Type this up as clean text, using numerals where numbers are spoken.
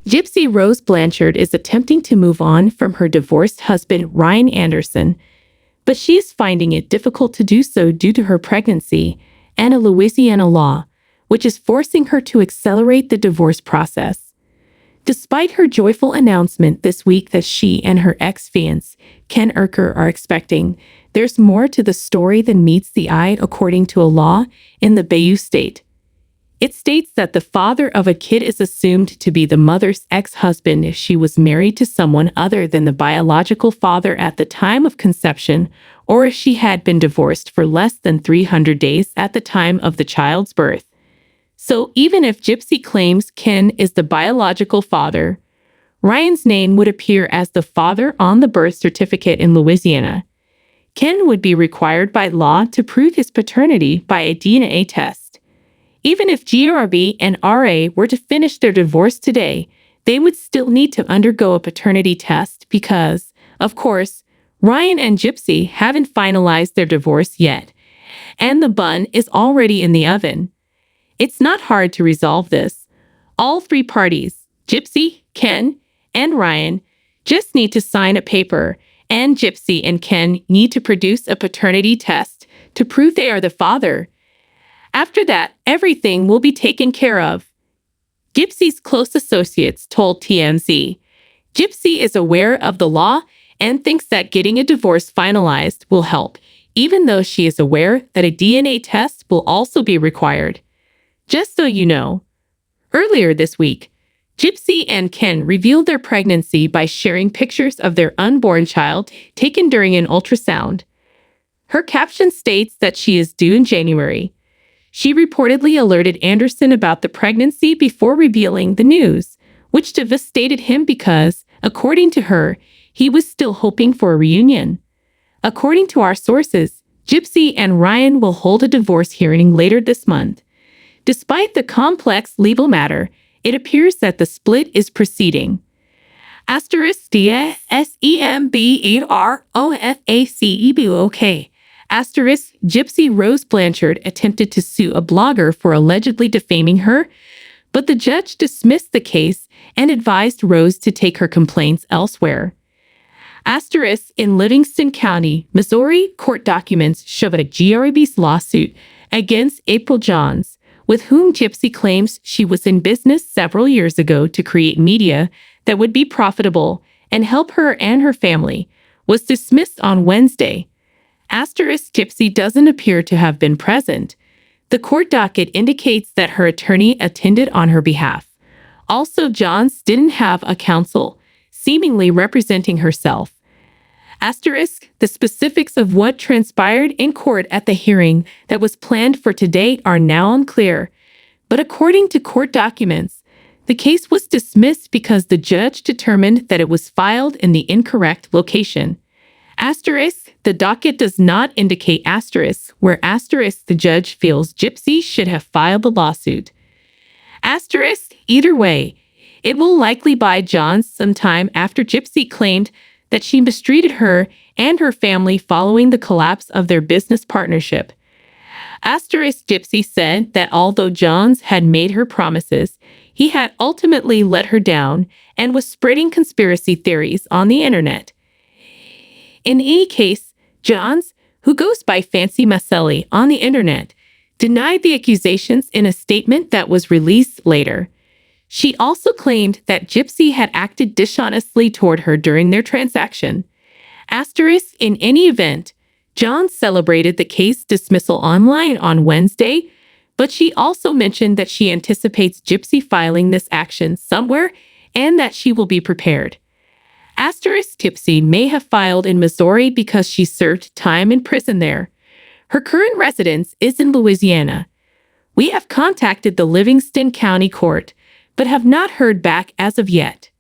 Gypsy Rose Blanchard is attempting to move on from her divorced husband, Ryan Anderson, but she is finding it difficult to do so due to her pregnancy and a Louisiana law, which is forcing her to accelerate the divorce process. Despite her joyful announcement this week that she and her ex-fiancé, Ken Urker, are expecting, there's more to the story than meets the eye according to a law in the Bayou State. It states that the father of a kid is assumed to be the mother's ex-husband if she was married to someone other than the biological father at the time of conception, or if she had been divorced for less than 300 days at the time of the child's birth. So even if Gypsy claims Ken is the biological father, Ryan's name would appear as the father on the birth certificate in Louisiana. Ken would be required by law to prove his paternity by a DNA test. Even if GRB and RA were to finish their divorce today, they would still need to undergo a paternity test because, of course, Ryan and Gypsy haven't finalized their divorce yet, and the bun is already in the oven. It's not hard to resolve this. All three parties, Gypsy, Ken, and Ryan, just need to sign a paper, and Gypsy and Ken need to produce a paternity test to prove they are the father. After that, everything will be taken care of. Gypsy's close associates told TMZ, Gypsy is aware of the law and thinks that getting a divorce finalized will help, even though she is aware that a DNA test will also be required. Just so you know, earlier this week, Gypsy and Ken revealed their pregnancy by sharing pictures of their unborn child taken during an ultrasound. Her caption states that she is due in January. She reportedly alerted Anderson about the pregnancy before revealing the news, which devastated him because, according to her, he was still hoping for a reunion. According to our sources, Gypsy and Ryan will hold a divorce hearing later this month. Despite the complex legal matter, it appears that the split is proceeding. *SEMBEROFACEBOK. Gypsy Rose Blanchard attempted to sue a blogger for allegedly defaming her, but the judge dismissed the case and advised Rose to take her complaints elsewhere. In Livingston County, Missouri, court documents show that a GRB's lawsuit against April Johns, with whom Gypsy claims she was in business several years ago to create media that would be profitable and help her and her family, was dismissed on Wednesday. Gypsy doesn't appear to have been present. The court docket indicates that her attorney attended on her behalf. Also, Johns didn't have a counsel, seemingly representing herself. The specifics of what transpired in court at the hearing that was planned for today are now unclear, but according to court documents, the case was dismissed because the judge determined that it was filed in the incorrect location. The docket does not indicate where the judge feels Gypsy should have filed the lawsuit. Either way, it will likely buy Johns some time after Gypsy claimed that she mistreated her and her family following the collapse of their business partnership. Gypsy said that although Johns had made her promises, he had ultimately let her down and was spreading conspiracy theories on the internet. In any case, Johns, who goes by Fancy Maselli on the internet, denied the accusations in a statement that was released later. She also claimed that Gypsy had acted dishonestly toward her during their transaction. In any event, Johns celebrated the case dismissal online on Wednesday, but she also mentioned that she anticipates Gypsy filing this action somewhere and that she will be prepared. Gypsy may have filed in Missouri because she served time in prison there. Her current residence is in Louisiana. We have contacted the Livingston County Court, but have not heard back as of yet.